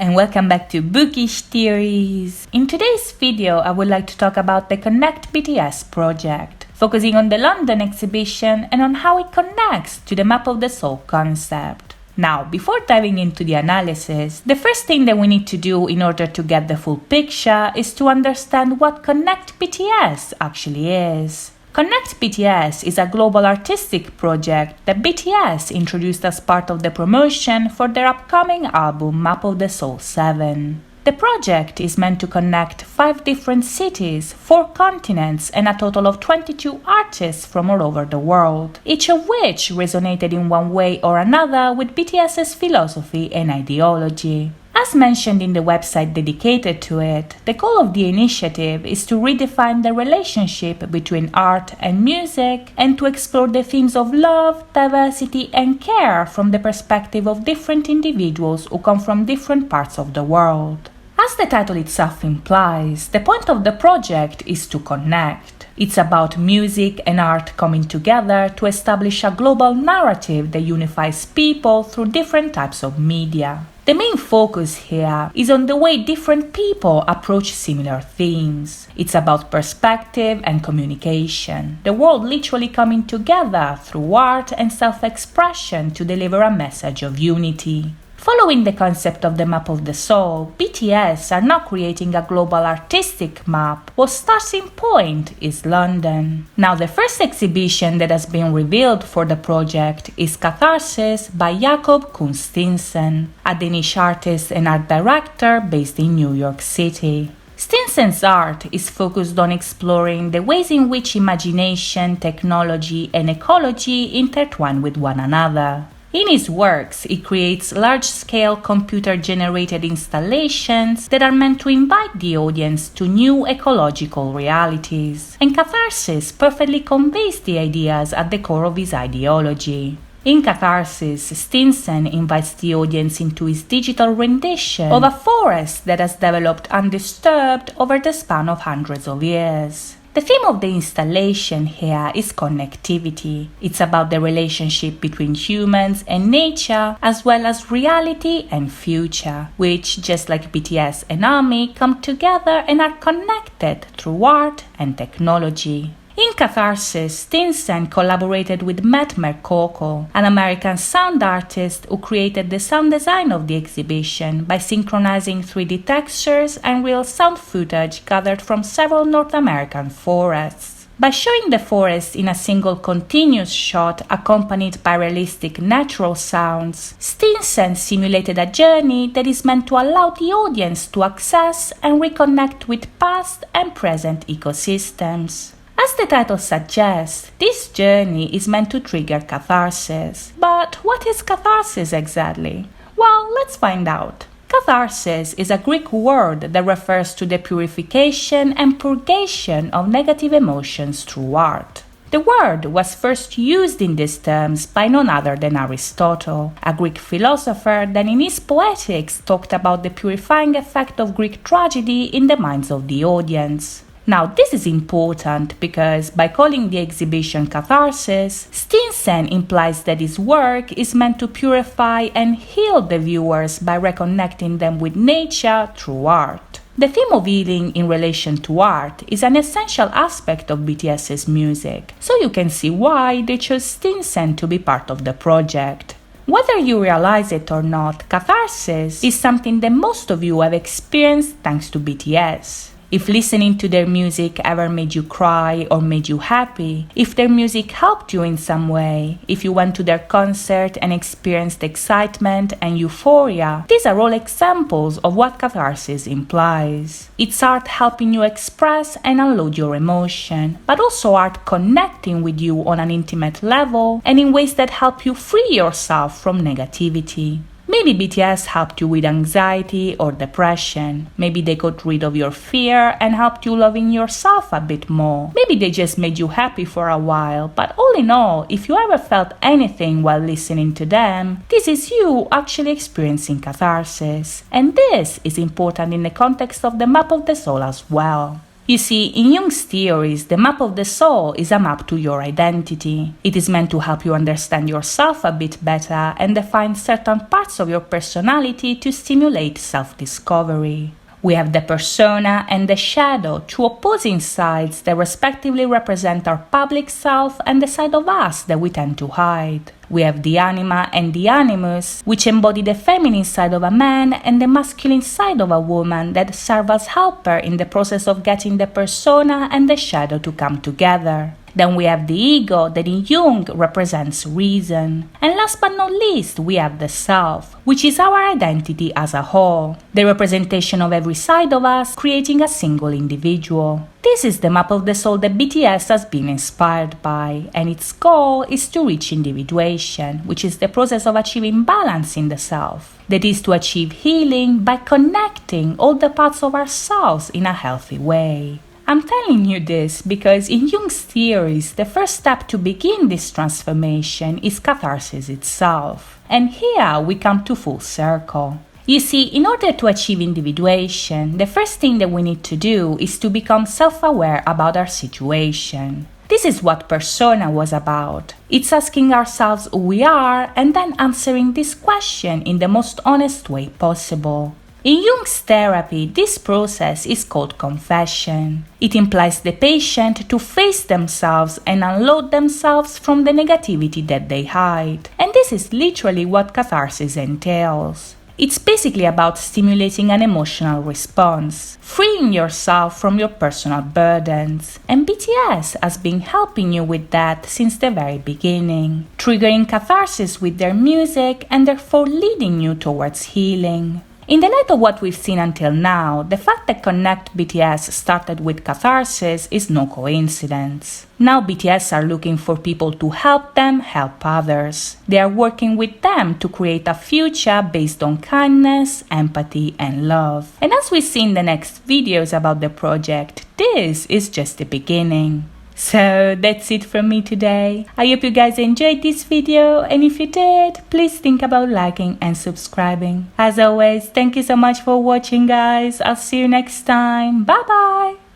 and welcome back to Bookish Theories. In today's video, I would like to talk about the CONNECT-BTS project, focusing on the London exhibition and on how it connects to the Map of the Soul concept. Now, before diving into the analysis, the first thing that we need to do in order to get the full picture is to understand what CONNECT-BTS actually is. CONNECT-BTS is a global artistic project that BTS introduced as part of the promotion for their upcoming album Map of the Soul 7. The project is meant to connect 5 different cities, 4 continents, and a total of 22 artists from all over the world, each of which resonated in one way or another with BTS's philosophy and ideology. As mentioned in the website dedicated to it, the goal of the initiative is to redefine the relationship between art and music and to explore the themes of love, diversity, and care from the perspective of different individuals who come from different parts of the world. As the title itself implies, the point of the project is to connect. It's about music and art coming together to establish a global narrative that unifies people through different types of media. The main focus here is on the way different people approach similar themes. It's about perspective and communication, the world literally coming together through art and self-expression to deliver a message of unity. Following the concept of the Map of the Soul, BTS are now creating a global artistic map whose starting point is London. Now, the first exhibition that has been revealed for the project is CATHARSIS by Jakob Kudsk Steensen, a Danish artist and art director based in New York City. Steensen's art is focused on exploring the ways in which imagination, technology, and ecology intertwine with one another. In his works, he creates large-scale computer-generated installations that are meant to invite the audience to new ecological realities, and Catharsis perfectly conveys the ideas at the core of his ideology. In Catharsis, Steensen invites the audience into his digital rendition of a forest that has developed undisturbed over the span of hundreds of years. The theme of the installation here is connectivity. It's about the relationship between humans and nature, as well as reality and future, which, just like BTS and ARMY, come together and are connected through art and technology. In Catharsis, Steensen collaborated with Matt Mercoco, an American sound artist who created the sound design of the exhibition by synchronizing 3D textures and real sound footage gathered from several North American forests. By showing the forest in a single continuous shot accompanied by realistic natural sounds, Steensen simulated a journey that is meant to allow the audience to access and reconnect with past and present ecosystems. As the title suggests, this journey is meant to trigger catharsis. But what is catharsis exactly? Well, let's find out. Catharsis is a Greek word that refers to the purification and purgation of negative emotions through art. The word was first used in these terms by none other than Aristotle, a Greek philosopher that in his Poetics talked about the purifying effect of Greek tragedy in the minds of the audience. Now, this is important because by calling the exhibition Catharsis, Steensen implies that his work is meant to purify and heal the viewers by reconnecting them with nature through art. The theme of healing in relation to art is an essential aspect of BTS's music, so you can see why they chose Steensen to be part of the project. Whether you realize it or not, catharsis is something that most of you have experienced thanks to BTS. If listening to their music ever made you cry or made you happy, if their music helped you in some way, if you went to their concert and experienced excitement and euphoria, these are all examples of what catharsis implies. It's art helping you express and unload your emotion, but also art connecting with you on an intimate level and in ways that help you free yourself from negativity. Maybe BTS helped you with anxiety or depression. Maybe they got rid of your fear and helped you loving yourself a bit more. Maybe they just made you happy for a while. But all in all, if you ever felt anything while listening to them, this is you actually experiencing catharsis. And this is important in the context of the Map of the Soul as well. You see, in Jung's theories, the map of the soul is a map to your identity. It is meant to help you understand yourself a bit better and define certain parts of your personality to stimulate self-discovery. We have the persona and the shadow, two opposing sides that respectively represent our public self and the side of us that we tend to hide. We have the anima and the animus, which embody the feminine side of a man and the masculine side of a woman that serve as helper in the process of getting the persona and the shadow to come together. Then we have the ego that in Jung represents reason. And last but not least, we have the self, which is our identity as a whole, the representation of every side of us, creating a single individual. This is the map of the soul that BTS has been inspired by, and its goal is to reach individuation, which is the process of achieving balance in the self. That is to achieve healing by connecting all the parts of ourselves in a healthy way. I'm telling you this because in Jung's theories, the first step to begin this transformation is catharsis itself. And here we come to full circle. You see, in order to achieve individuation, the first thing that we need to do is to become self-aware about our situation. This is what persona was about. It's asking ourselves who we are and then answering this question in the most honest way possible. In Jung's therapy, this process is called confession. It implies the patient to face themselves and unload themselves from the negativity that they hide. And this is literally what catharsis entails. It's basically about stimulating an emotional response, freeing yourself from your personal burdens. And BTS has been helping you with that since the very beginning, triggering catharsis with their music and therefore leading you towards healing. In the light of what we've seen until now, the fact that CONNECT-BTS started with catharsis is no coincidence. Now BTS are looking for people to help them help others. They are working with them to create a future based on kindness, empathy, and love. And as we see in the next videos about the project, this is just the beginning. So that's it from me today. I hope you guys enjoyed this video, and if you did, please think about liking and subscribing. As always, thank you so much for watching, guys. I'll see you next time. Bye bye.